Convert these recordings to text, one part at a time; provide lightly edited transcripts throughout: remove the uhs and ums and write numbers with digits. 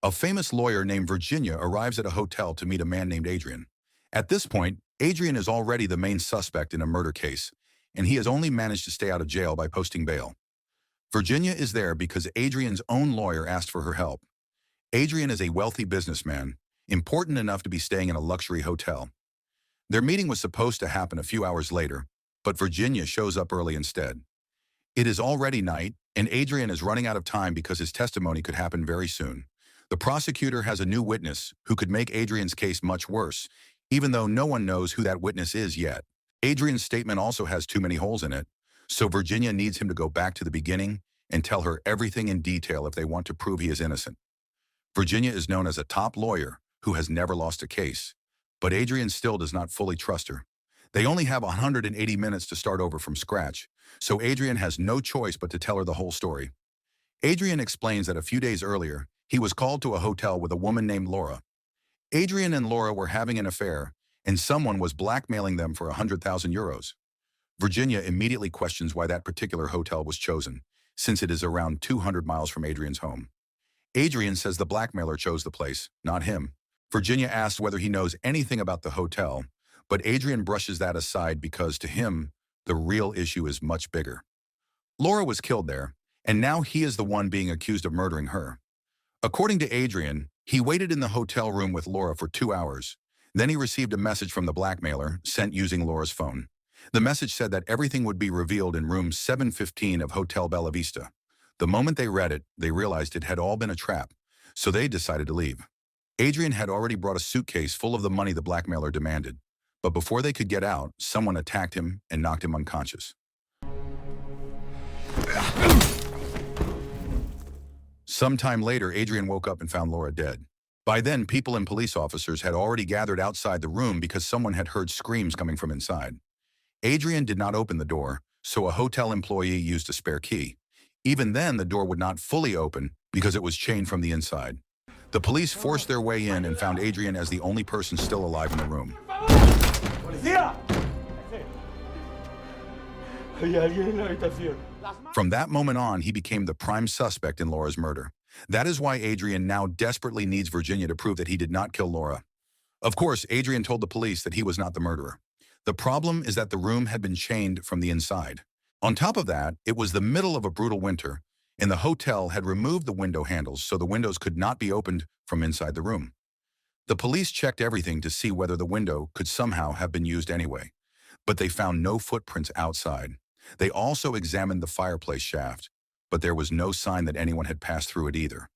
A famous lawyer named Virginia arrives at a hotel to meet a man named Adrian. At this point, Adrian is already the main suspect in a murder case, and he has only managed to stay out of jail by posting bail. Virginia is there because Adrian's own lawyer asked for her help. Adrian is a wealthy businessman, important enough to be staying in a luxury hotel. Their meeting was supposed to happen a few hours later, but Virginia shows up early instead. It is already night, and Adrian is running out of time because his testimony could happen very soon. The prosecutor has a new witness who could make Adrian's case much worse, even though no one knows who that witness is yet. Adrian's statement also has too many holes in it, so Virginia needs him to go back to the beginning and tell her everything in detail if they want to prove he is innocent. Virginia is known as a top lawyer who has never lost a case, but Adrian still does not fully trust her. They only have 180 minutes to start over from scratch, so Adrian has no choice but to tell her the whole story. Adrian explains that a few days earlier, he was called to a hotel with a woman named Laura. Adrian and Laura were having an affair, and someone was blackmailing them for 100,000 euros. Virginia immediately questions why that particular hotel was chosen, since it is around 200 miles from Adrian's home. Adrian says the blackmailer chose the place, not him. Virginia asks whether he knows anything about the hotel, but Adrian brushes that aside because, to him, the real issue is much bigger. Laura was killed there, and now he is the one being accused of murdering her. According to Adrian, he waited in the hotel room with Laura for 2 hours. Then he received a message from the blackmailer, sent using Laura's phone. The message said that everything would be revealed in room 715 of Hotel Bella Vista. The moment they read it, they realized it had all been a trap, so they decided to leave. Adrian had already brought a suitcase full of the money the blackmailer demanded, but before they could get out, someone attacked him and knocked him unconscious. Sometime later, Adrian woke up and found Laura dead. By then, people and police officers had already gathered outside the room because someone had heard screams coming from inside. Adrian did not open the door, so a hotel employee used a spare key. Even then, the door would not fully open because it was chained from the inside. The police forced their way in and found Adrian as the only person still alive in the room. From that moment on, he became the prime suspect in Laura's murder. That is why Adrian now desperately needs Virginia to prove that he did not kill Laura. Of course, Adrian told the police that he was not the murderer. The problem is that the room had been chained from the inside. On top of that, it was the middle of a brutal winter, and the hotel had removed the window handles so the windows could not be opened from inside the room. The police checked everything to see whether the window could somehow have been used anyway, but they found no footprints outside. They also examined the fireplace shaft, but there was no sign that anyone had passed through it either.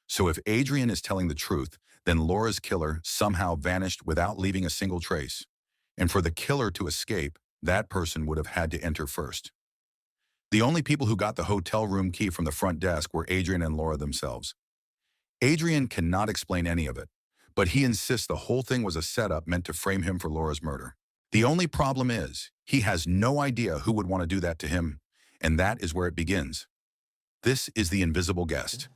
So if Adrian is telling the truth, then Laura's killer somehow vanished without leaving a single trace. And for the killer to escape, that person would have had to enter first. The only people who got the hotel room key from the front desk were Adrian and Laura themselves. Adrian cannot explain any of it, but he insists the whole thing was a setup meant to frame him for Laura's murder. The only problem is, he has no idea who would want to do that to him, and that is where it begins. This is the invisible guest.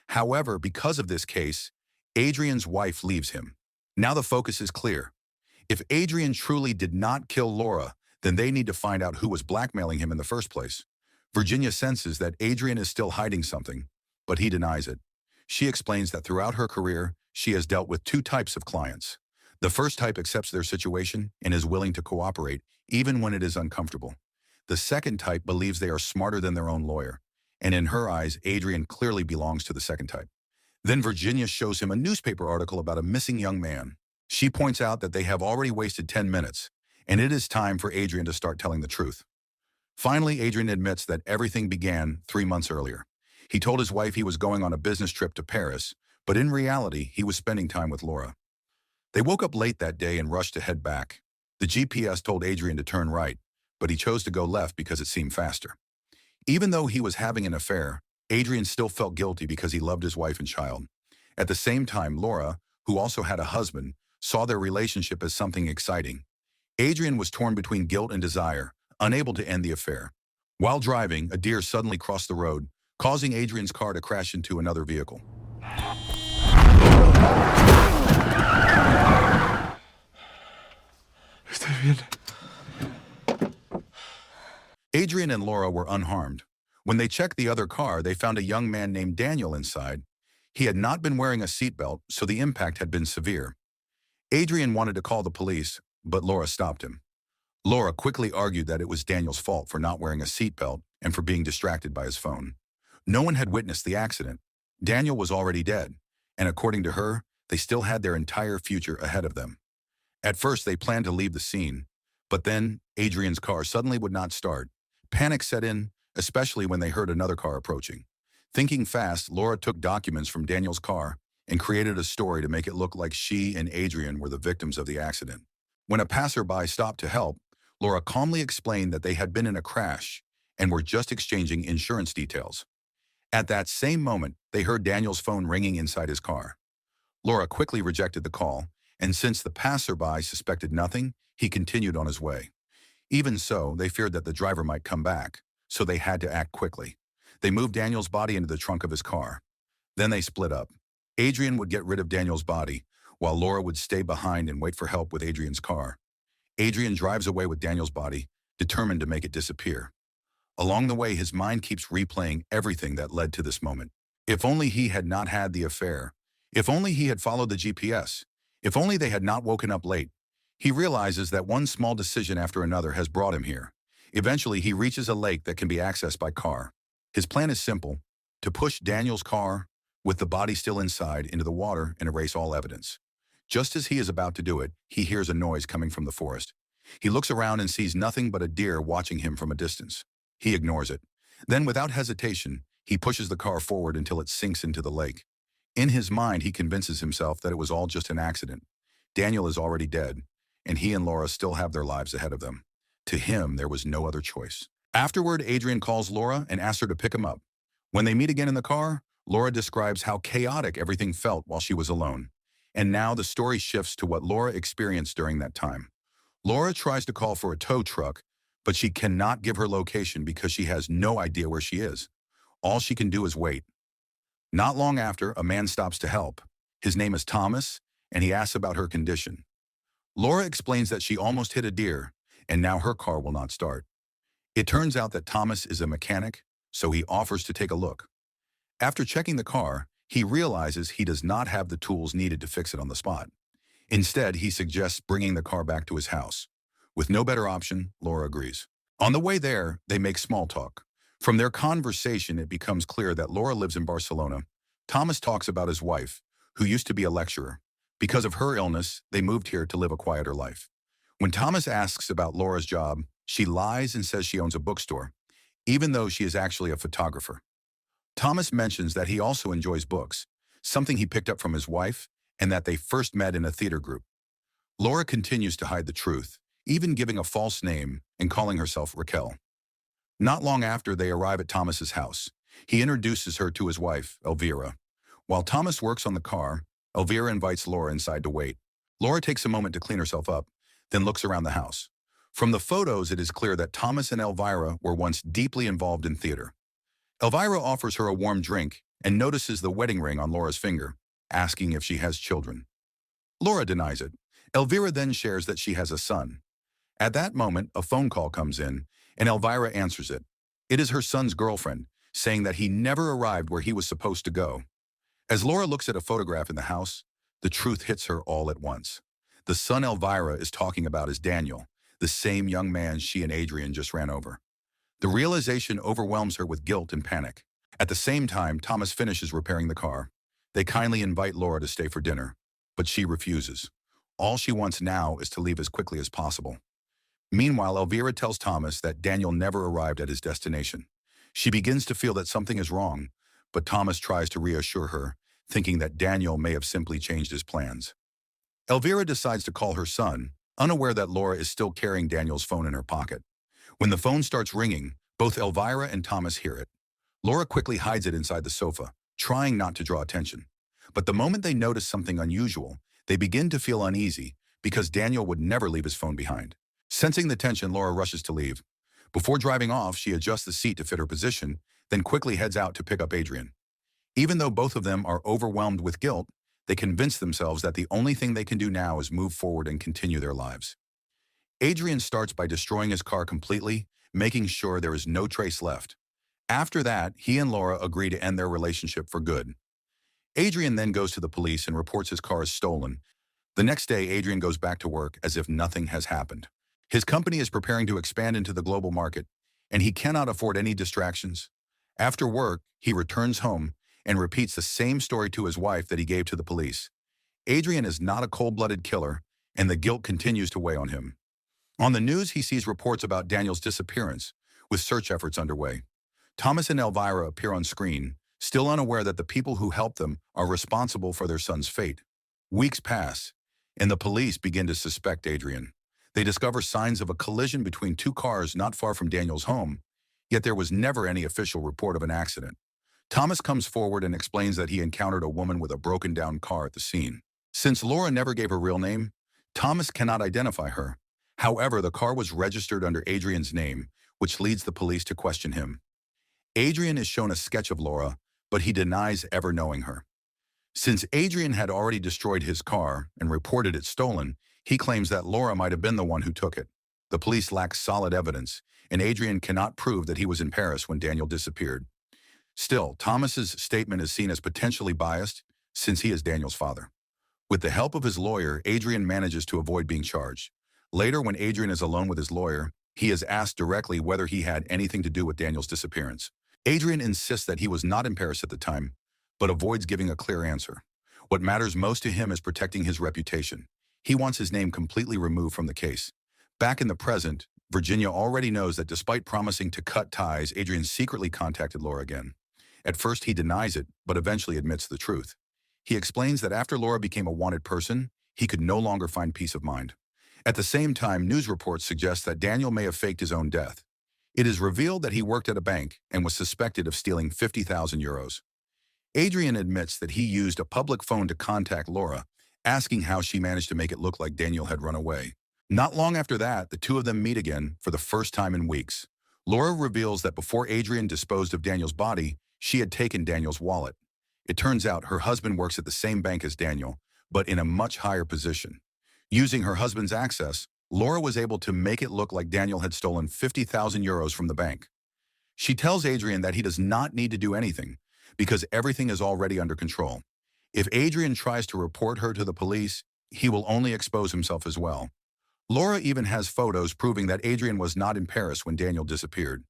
However, because of this case, Adrian's wife leaves him. Now the focus is clear. If Adrian truly did not kill Laura, then they need to find out who was blackmailing him in the first place. Virginia senses that Adrian is still hiding something, but he denies it. She explains that throughout her career, she has dealt with two types of clients. The first type accepts their situation and is willing to cooperate, even when it is uncomfortable. The second type believes they are smarter than their own lawyer, and in her eyes, Adrian clearly belongs to the second type. Then Virginia shows him a newspaper article about a missing young man. She points out that they have already wasted 10 minutes, and it is time for Adrian to start telling the truth. Finally, Adrian admits that everything began 3 months earlier. He told his wife he was going on a business trip to Paris, but in reality, he was spending time with Laura. They woke up late that day and rushed to head back. The GPS told Adrian to turn right, but he chose to go left because it seemed faster. Even though he was having an affair, Adrian still felt guilty because he loved his wife and child. At the same time, Laura, who also had a husband, saw their relationship as something exciting. Adrian was torn between guilt and desire, unable to end the affair. While driving, a deer suddenly crossed the road, causing Adrian's car to crash into another vehicle. Adrian and Laura were unharmed. When they checked the other car, they found a young man named Daniel inside. He had not been wearing a seatbelt, so the impact had been severe. Adrian wanted to call the police, but Laura stopped him. Laura quickly argued that it was Daniel's fault for not wearing a seatbelt and for being distracted by his phone. No one had witnessed the accident. Daniel was already dead, and according to her, they still had their entire future ahead of them. At first, they planned to leave the scene, but then Adrian's car suddenly would not start. Panic set in, especially when they heard another car approaching. Thinking fast, Laura took documents from Daniel's car and created a story to make it look like she and Adrian were the victims of the accident. When a passerby stopped to help, Laura calmly explained that they had been in a crash and were just exchanging insurance details. At that same moment, they heard Daniel's phone ringing inside his car. Laura quickly rejected the call, and since the passerby suspected nothing, he continued on his way. Even so, they feared that the driver might come back, so they had to act quickly. They moved Daniel's body into the trunk of his car. Then they split up. Adrian would get rid of Daniel's body, while Laura would stay behind and wait for help with Adrian's car. Adrian drives away with Daniel's body, determined to make it disappear. Along the way, his mind keeps replaying everything that led to this moment. If only he had not had the affair. If only he had followed the GPS. If only they had not woken up late. He realizes that one small decision after another has brought him here. Eventually, he reaches a lake that can be accessed by car. His plan is simple: to push Daniel's car, with the body still inside, into the water and erase all evidence. Just as he is about to do it, he hears a noise coming from the forest. He looks around and sees nothing but a deer watching him from a distance. He ignores it. Then, without hesitation, he pushes the car forward until it sinks into the lake. In his mind, he convinces himself that it was all just an accident. Daniel is already dead, and he and Laura still have their lives ahead of them. To him, there was no other choice. Afterward, Adrian calls Laura and asks her to pick him up. When they meet again in the car, Laura describes how chaotic everything felt while she was alone. And now the story shifts to what Laura experienced during that time. Laura tries to call for a tow truck, but she cannot give her location because she has no idea where she is. All she can do is wait. Not long after, a man stops to help. His name is Thomas, and he asks about her condition. Laura explains that she almost hit a deer, and now her car will not start. It turns out that Thomas is a mechanic, so he offers to take a look. After checking the car, he realizes he does not have the tools needed to fix it on the spot. Instead, he suggests bringing the car back to his house. With no better option, Laura agrees. On the way there, they make small talk. From their conversation, it becomes clear that Laura lives in Barcelona. Thomas talks about his wife, who used to be a lecturer. Because of her illness, they moved here to live a quieter life. When Thomas asks about Laura's job, she lies and says she owns a bookstore, even though she is actually a photographer. Thomas mentions that he also enjoys books, something he picked up from his wife, and that they first met in a theater group. Laura continues to hide the truth, even giving a false name and calling herself Raquel. Not long after, they arrive at Thomas's house. He introduces her to his wife, Elvira. While Thomas works on the car, Elvira invites Laura inside to wait. Laura takes a moment to clean herself up, then looks around the house. From the photos, it is clear that Thomas and Elvira were once deeply involved in theater. Elvira offers her a warm drink and notices the wedding ring on Laura's finger, asking if she has children. Laura denies it. Elvira then shares that she has a son. At that moment, a phone call comes in, and Elvira answers it. It is her son's girlfriend, saying that he never arrived where he was supposed to go. As Laura looks at a photograph in the house, the truth hits her all at once. The son Elvira is talking about is Daniel, the same young man she and Adrian just ran over. The realization overwhelms her with guilt and panic. At the same time, Thomas finishes repairing the car. They kindly invite Laura to stay for dinner, but she refuses. All she wants now is to leave as quickly as possible. Meanwhile, Elvira tells Thomas that Daniel never arrived at his destination. She begins to feel that something is wrong, but Thomas tries to reassure her, thinking that Daniel may have simply changed his plans. Elvira decides to call her son, unaware that Laura is still carrying Daniel's phone in her pocket. When the phone starts ringing, both Elvira and Thomas hear it. Laura quickly hides it inside the sofa, trying not to draw attention. But the moment they notice something unusual, they begin to feel uneasy because Daniel would never leave his phone behind. Sensing the tension, Laura rushes to leave. Before driving off, she adjusts the seat to fit her position, then quickly heads out to pick up Adrian. Even though both of them are overwhelmed with guilt, they convince themselves that the only thing they can do now is move forward and continue their lives. Adrian starts by destroying his car completely, making sure there is no trace left. After that, he and Laura agree to end their relationship for good. Adrian then goes to the police and reports his car is stolen. The next day, Adrian goes back to work as if nothing has happened. His company is preparing to expand into the global market, and he cannot afford any distractions. After work, he returns home and repeats the same story to his wife that he gave to the police. Adrian is not a cold-blooded killer, and the guilt continues to weigh on him. On the news, he sees reports about Daniel's disappearance, with search efforts underway. Thomas and Elvira appear on screen, still unaware that the people who helped them are responsible for their son's fate. Weeks pass, and the police begin to suspect Adrian. They discover signs of a collision between two cars not far from Daniel's home, yet there was never any official report of an accident. Thomas comes forward and explains that he encountered a woman with a broken-down car at the scene. Since Laura never gave her real name, Thomas cannot identify her. However, the car was registered under Adrian's name, which leads the police to question him. Adrian is shown a sketch of Laura, but he denies ever knowing her. Since Adrian had already destroyed his car and reported it stolen, he claims that Laura might have been the one who took it. The police lack solid evidence, and Adrian cannot prove that he was in Paris when Daniel disappeared. Still, Thomas's statement is seen as potentially biased since he is Daniel's father. With the help of his lawyer, Adrian manages to avoid being charged. Later, when Adrian is alone with his lawyer, he is asked directly whether he had anything to do with Daniel's disappearance. Adrian insists that he was not in Paris at the time, but avoids giving a clear answer. What matters most to him is protecting his reputation. He wants his name completely removed from the case. Back in the present, Virginia already knows that despite promising to cut ties, Adrian secretly contacted Laura again. At first, he denies it, but eventually admits the truth. He explains that after Laura became a wanted person, he could no longer find peace of mind. At the same time, news reports suggest that Daniel may have faked his own death. It is revealed that he worked at a bank and was suspected of stealing 50,000 euros. Adrian admits that he used a public phone to contact Laura, asking how she managed to make it look like Daniel had run away. Not long after that, the two of them meet again for the first time in weeks. Laura reveals that before Adrian disposed of Daniel's body, she had taken Daniel's wallet. It turns out her husband works at the same bank as Daniel, but in a much higher position. Using her husband's access, Laura was able to make it look like Daniel had stolen 50,000 euros from the bank. She tells Adrian that he does not need to do anything, because everything is already under control. If Adrian tries to report her to the police, he will only expose himself as well. Laura even has photos proving that Adrian was not in Paris when Daniel disappeared.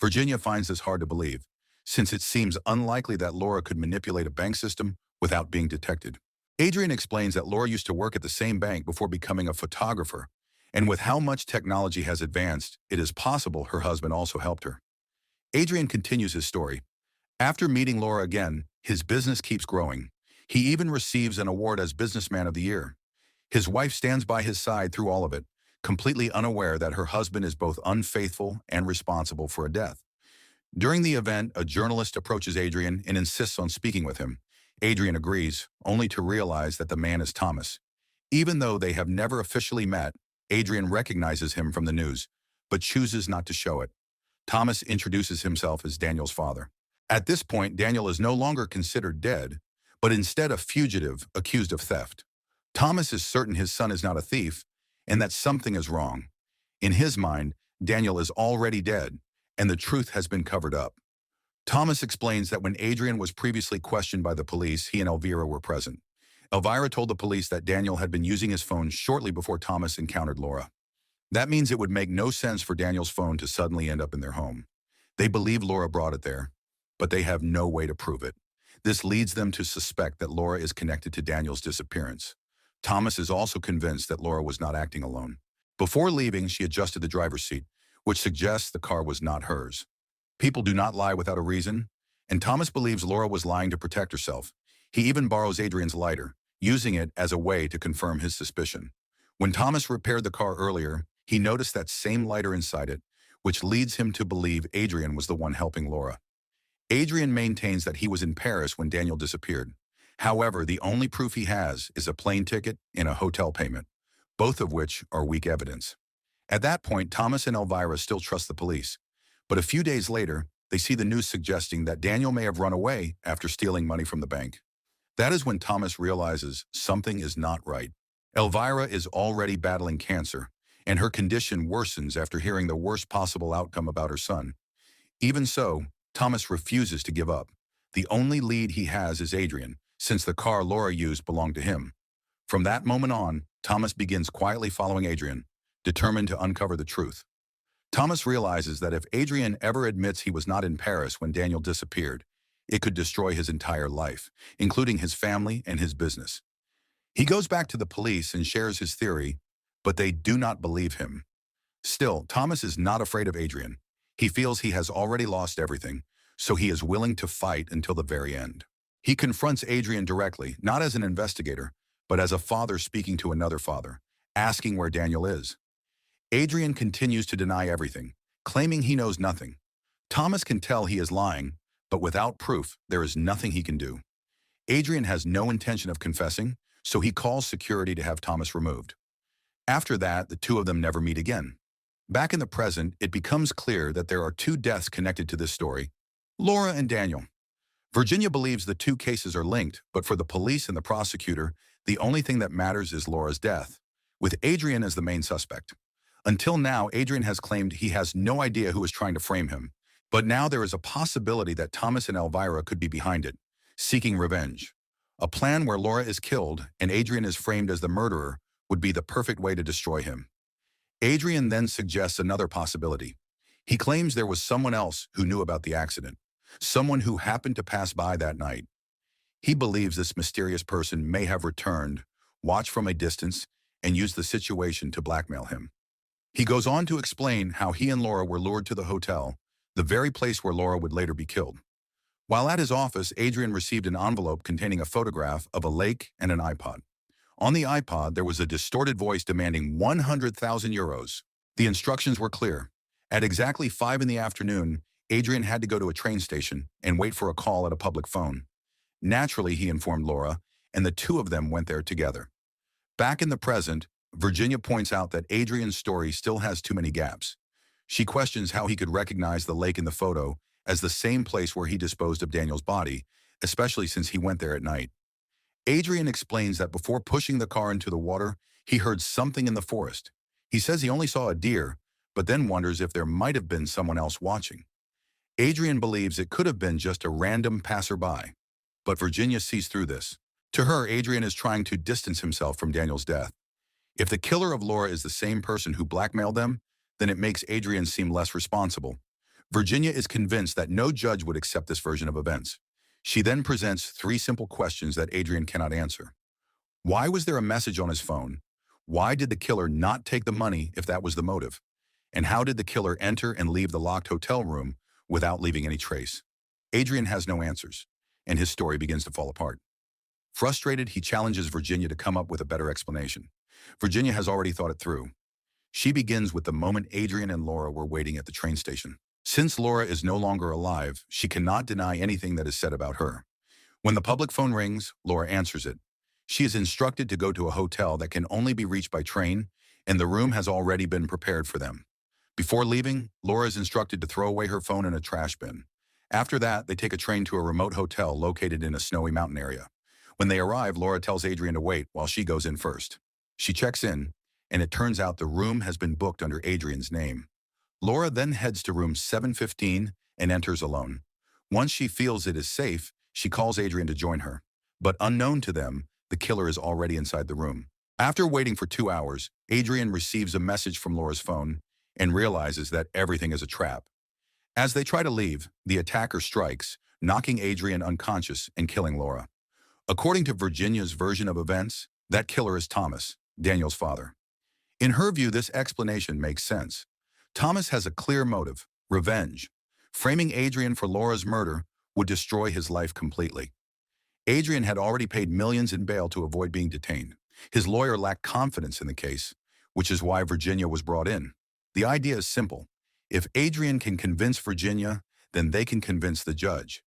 Virginia finds this hard to believe, since it seems unlikely that Laura could manipulate a bank system without being detected. Adrian explains that Laura used to work at the same bank before becoming a photographer, and with how much technology has advanced, it is possible her husband also helped her. Adrian continues his story. After meeting Laura again, his business keeps growing. He even receives an award as Businessman of the Year. His wife stands by his side through all of it, completely unaware that her husband is both unfaithful and responsible for a death. During the event, a journalist approaches Adrian and insists on speaking with him. Adrian agrees, only to realize that the man is Thomas. Even though they have never officially met, Adrian recognizes him from the news, but chooses not to show it. Thomas introduces himself as Daniel's father. At this point, Daniel is no longer considered dead, but instead a fugitive accused of theft. Thomas is certain his son is not a thief and that something is wrong. In his mind, Daniel is already dead, and the truth has been covered up. Thomas explains that when Adrian was previously questioned by the police, he and Elvira were present. Elvira told the police that Daniel had been using his phone shortly before Thomas encountered Laura. That means it would make no sense for Daniel's phone to suddenly end up in their home. They believe Laura brought it there, but they have no way to prove it. This leads them to suspect that Laura is connected to Daniel's disappearance. Thomas is also convinced that Laura was not acting alone. Before leaving, she adjusted the driver's seat, which suggests the car was not hers. People do not lie without a reason, and Thomas believes Laura was lying to protect herself. He even borrows Adrian's lighter, using it as a way to confirm his suspicion. When Thomas repaired the car earlier, he noticed that same lighter inside it, which leads him to believe Adrian was the one helping Laura. Adrian maintains that he was in Paris when Daniel disappeared. However, the only proof he has is a plane ticket and a hotel payment, both of which are weak evidence. At that point, Thomas and Elvira still trust the police. But a few days later, they see the news suggesting that Daniel may have run away after stealing money from the bank. That is when Thomas realizes something is not right. Elvira is already battling cancer, and her condition worsens after hearing the worst possible outcome about her son. Even so, Thomas refuses to give up. The only lead he has is Adrian, since the car Laura used belonged to him. From that moment on, Thomas begins quietly following Adrian, determined to uncover the truth. Thomas realizes that if Adrian ever admits he was not in Paris when Daniel disappeared, it could destroy his entire life, including his family and his business. He goes back to the police and shares his theory, but they do not believe him. Still, Thomas is not afraid of Adrian. He feels he has already lost everything, so he is willing to fight until the very end. He confronts Adrian directly, not as an investigator, but as a father speaking to another father, asking where Daniel is. Adrian continues to deny everything, claiming he knows nothing. Thomas can tell he is lying, but without proof, there is nothing he can do. Adrian has no intention of confessing, so he calls security to have Thomas removed. After that, the two of them never meet again. Back in the present, it becomes clear that there are two deaths connected to this story: Laura and Daniel. Virginia believes the two cases are linked, but for the police and the prosecutor, the only thing that matters is Laura's death, with Adrian as the main suspect. Until now, Adrian has claimed he has no idea who is trying to frame him, but now there is a possibility that Thomas and Elvira could be behind it, seeking revenge. A plan where Laura is killed and Adrian is framed as the murderer would be the perfect way to destroy him. Adrian then suggests another possibility. He claims there was someone else who knew about the accident, someone who happened to pass by that night. He believes this mysterious person may have returned, watched from a distance, and used the situation to blackmail him. He goes on to explain how he and Laura were lured to the hotel, the very place where Laura would later be killed. While at his office, Adrian received an envelope containing a photograph of a lake and an iPod. On the iPod, there was a distorted voice demanding 100,000 euros. The instructions were clear. At exactly 5 in the afternoon, Adrian had to go to a train station and wait for a call at a public phone. Naturally, he informed Laura, and the two of them went there together. Back in the present, Virginia points out that Adrian's story still has too many gaps. She questions how he could recognize the lake in the photo as the same place where he disposed of Daniel's body, especially since he went there at night. Adrian explains that before pushing the car into the water, he heard something in the forest. He says he only saw a deer, but then wonders if there might have been someone else watching. Adrian believes it could have been just a random passerby, but Virginia sees through this. To her, Adrian is trying to distance himself from Daniel's death. If the killer of Laura is the same person who blackmailed them, then it makes Adrian seem less responsible. Virginia is convinced that no judge would accept this version of events. She then presents 3 simple questions that Adrian cannot answer. Why was there a message on his phone? Why did the killer not take the money if that was the motive? And how did the killer enter and leave the locked hotel room without leaving any trace? Adrian has no answers, and his story begins to fall apart. Frustrated, he challenges Virginia to come up with a better explanation. Virginia has already thought it through. She begins with the moment Adrian and Laura were waiting at the train station. Since Laura is no longer alive, she cannot deny anything that is said about her. When the public phone rings, Laura answers it. She is instructed to go to a hotel that can only be reached by train, and the room has already been prepared for them. Before leaving, Laura is instructed to throw away her phone in a trash bin. After that, they take a train to a remote hotel located in a snowy mountain area. When they arrive, Laura tells Adrian to wait while she goes in first. She checks in, and it turns out the room has been booked under Adrian's name. Laura then heads to room 715 and enters alone. Once she feels it is safe, she calls Adrian to join her. But unknown to them, the killer is already inside the room. After waiting for 2 hours, Adrian receives a message from Laura's phone and realizes that everything is a trap. As they try to leave, the attacker strikes, knocking Adrian unconscious and killing Laura. According to Virginia's version of events, that killer is Thomas, Daniel's father. In her view, this explanation makes sense. Thomas has a clear motive: revenge. Framing Adrian for Laura's murder would destroy his life completely. Adrian had already paid millions in bail to avoid being detained. His lawyer lacked confidence in the case, which is why Virginia was brought in. The idea is simple. If Adrian can convince Virginia, then they can convince the judge.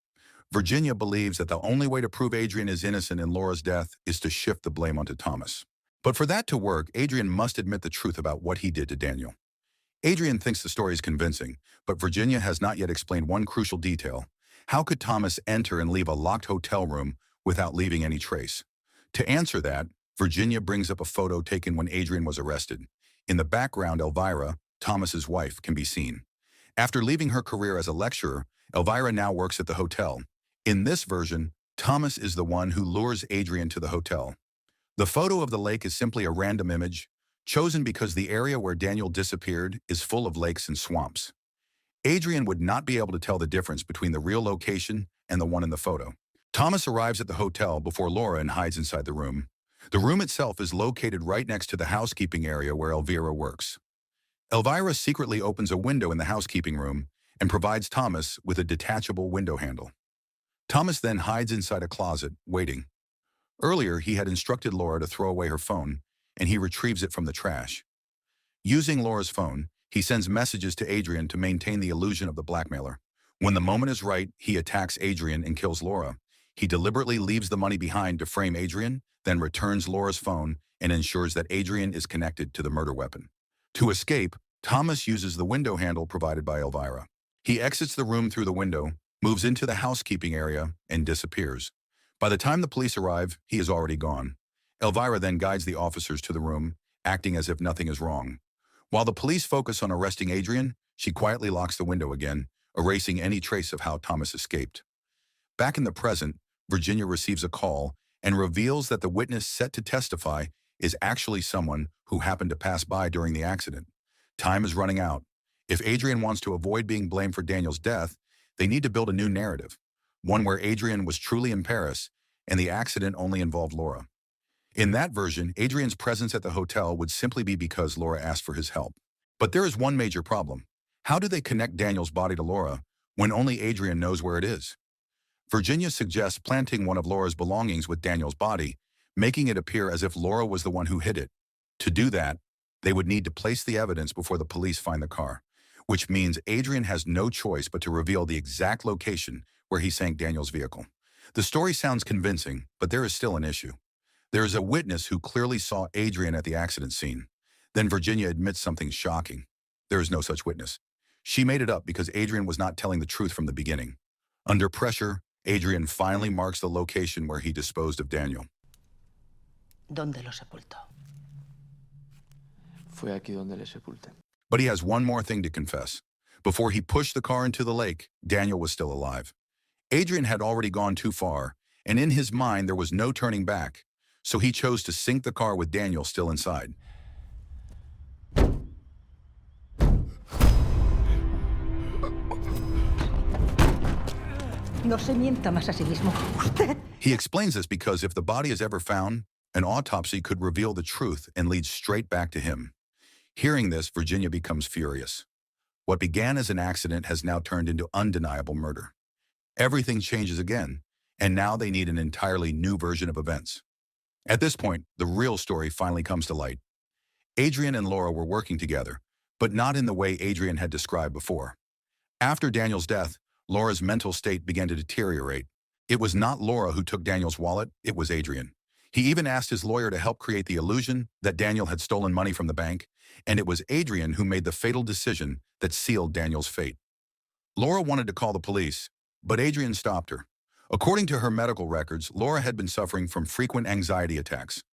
Virginia believes that the only way to prove Adrian is innocent in Laura's death is to shift the blame onto Thomas. But for that to work, Adrian must admit the truth about what he did to Daniel. Adrian thinks the story is convincing, but Virginia has not yet explained one crucial detail. How could Thomas enter and leave a locked hotel room without leaving any trace? To answer that, Virginia brings up a photo taken when Adrian was arrested. In the background, Elvira, Thomas's wife, can be seen. After leaving her career as a lecturer, Elvira now works at the hotel. In this version, Thomas is the one who lures Adrian to the hotel. The photo of the lake is simply a random image, chosen because the area where Daniel disappeared is full of lakes and swamps. Adrian would not be able to tell the difference between the real location and the one in the photo. Thomas arrives at the hotel before Laura and hides inside the room. The room itself is located right next to the housekeeping area where Elvira works. Elvira secretly opens a window in the housekeeping room and provides Thomas with a detachable window handle. Thomas then hides inside a closet, waiting. Earlier, he had instructed Laura to throw away her phone, and he retrieves it from the trash. Using Laura's phone, he sends messages to Adrian to maintain the illusion of the blackmailer. When the moment is right, he attacks Adrian and kills Laura. He deliberately leaves the money behind to frame Adrian, then returns Laura's phone and ensures that Adrian is connected to the murder weapon. To escape, Thomas uses the window handle provided by Elvira. He exits the room through the window, moves into the housekeeping area, and disappears. By the time the police arrive, he is already gone. Elvira then guides the officers to the room, acting as if nothing is wrong. While the police focus on arresting Adrian, she quietly locks the window again, erasing any trace of how Thomas escaped. Back in the present, Virginia receives a call and reveals that the witness set to testify is actually someone who happened to pass by during the accident. Time is running out. If Adrian wants to avoid being blamed for Daniel's death, they need to build a new narrative, one where Adrian was truly in Paris and the accident only involved Laura. In that version, Adrian's presence at the hotel would simply be because Laura asked for his help. But there is one major problem. How do they connect Daniel's body to Laura when only Adrian knows where it is? Virginia suggests planting one of Laura's belongings with Daniel's body, making it appear as if Laura was the one who hid it. To do that, they would need to place the evidence before the police find the car, which means Adrian has no choice but to reveal the exact location where he sank Daniel's vehicle. The story sounds convincing, but there is still an issue. There is a witness who clearly saw Adrian at the accident scene. Then Virginia admits something shocking. There is no such witness. She made it up because Adrian was not telling the truth from the beginning. Under pressure, Adrian finally marks the location where he disposed of Daniel. ¿Dónde lo sepultó? Fue aquí donde le sepulté. But he has one more thing to confess. Before he pushed the car into the lake, Daniel was still alive. Adrian had already gone too far, and in his mind there was no turning back, so he chose to sink the car with Daniel still inside. No se mienta más a sí mismo. Usted. He explains this because if the body is ever found, an autopsy could reveal the truth and lead straight back to him. Hearing this, Virginia becomes furious. What began as an accident has now turned into undeniable murder. Everything changes again, and now they need an entirely new version of events. At this point, the real story finally comes to light. Adrian and Laura were working together, but not in the way Adrian had described before. After Daniel's death, Laura's mental state began to deteriorate. It was not Laura who took Daniel's wallet, it was Adrian. He even asked his lawyer to help create the illusion that Daniel had stolen money from the bank, and it was Adrian who made the fatal decision that sealed Daniel's fate. Laura wanted to call the police, but Adrian stopped her. According to her medical records, Laura had been suffering from frequent anxiety attacks.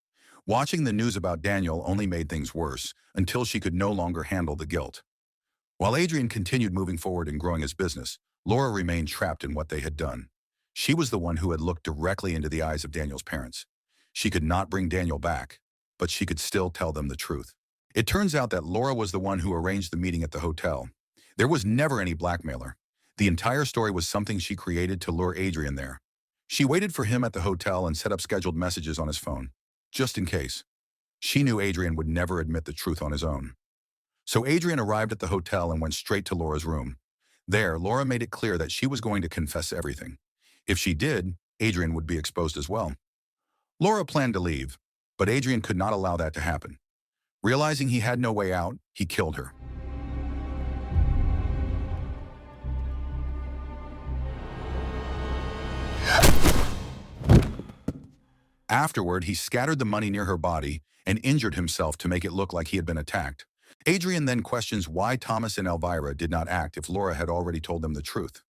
Watching the news about Daniel only made things worse, until she could no longer handle the guilt. While Adrian continued moving forward and growing his business, Laura remained trapped in what they had done. She was the one who had looked directly into the eyes of Daniel's parents. She could not bring Daniel back, but she could still tell them the truth. It turns out that Laura was the one who arranged the meeting at the hotel. There was never any blackmailer. The entire story was something she created to lure Adrian there. She waited for him at the hotel and set up scheduled messages on his phone, just in case. She knew Adrian would never admit the truth on his own. So Adrian arrived at the hotel and went straight to Laura's room. There, Laura made it clear that she was going to confess everything. If she did, Adrian would be exposed as well. Laura planned to leave, but Adrian could not allow that to happen. Realizing he had no way out, he killed her. Afterward, he scattered the money near her body and injured himself to make it look like he had been attacked. Adrian then questions why Thomas and Elvira did not act if Laura had already told them the truth.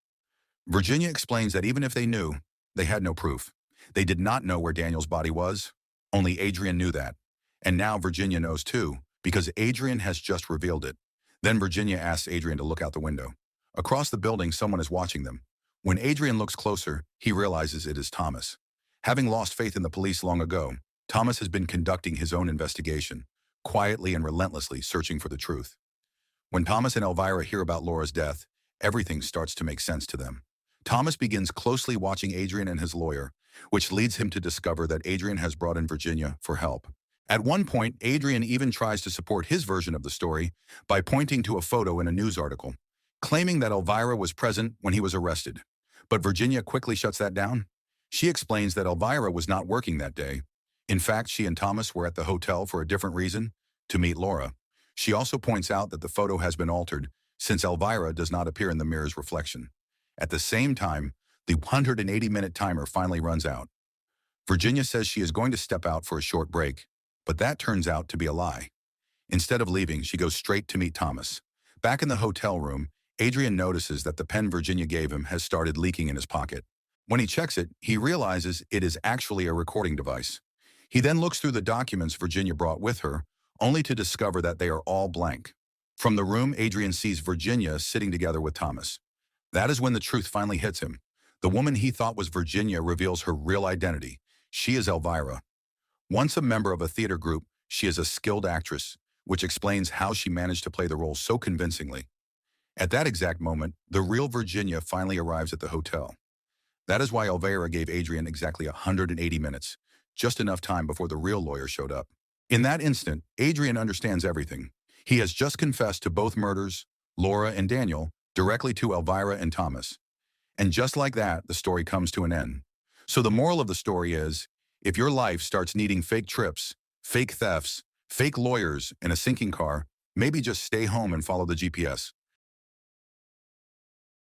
Virginia explains that even if they knew, they had no proof. They did not know where Daniel's body was. Only Adrian knew that. And now Virginia knows too, because Adrian has just revealed it. Then Virginia asks Adrian to look out the window. Across the building, someone is watching them. When Adrian looks closer, he realizes it is Thomas. Having lost faith in the police long ago, Thomas has been conducting his own investigation, quietly and relentlessly searching for the truth. When Thomas and Elvira hear about Laura's death, everything starts to make sense to them. Thomas begins closely watching Adrian and his lawyer, which leads him to discover that Adrian has brought in Virginia for help. At one point, Adrian even tries to support his version of the story by pointing to a photo in a news article, claiming that Elvira was present when he was arrested. But Virginia quickly shuts that down. She explains that Elvira was not working that day. In fact, she and Thomas were at the hotel for a different reason, to meet Laura. She also points out that the photo has been altered since Elvira does not appear in the mirror's reflection. At the same time, the 180-minute timer finally runs out. Virginia says she is going to step out for a short break, but that turns out to be a lie. Instead of leaving, she goes straight to meet Thomas. Back in the hotel room, Adrian notices that the pen Virginia gave him has started leaking in his pocket. When he checks it, he realizes it is actually a recording device. He then looks through the documents Virginia brought with her, only to discover that they are all blank. From the room, Adrian sees Virginia sitting together with Thomas. That is when the truth finally hits him. The woman he thought was Virginia reveals her real identity. She is Elvira. Once a member of a theater group, she is a skilled actress, which explains how she managed to play the role so convincingly. At that exact moment, the real Virginia finally arrives at the hotel. That is why Elvira gave Adrian exactly 180 minutes, just enough time before the real lawyer showed up. In that instant, Adrian understands everything. He has just confessed to both murders, Laura and Daniel, directly to Elvira and Thomas. And just like that, the story comes to an end. So the moral of the story is, if your life starts needing fake trips, fake thefts, fake lawyers, and a sinking car, maybe just stay home and follow the GPS.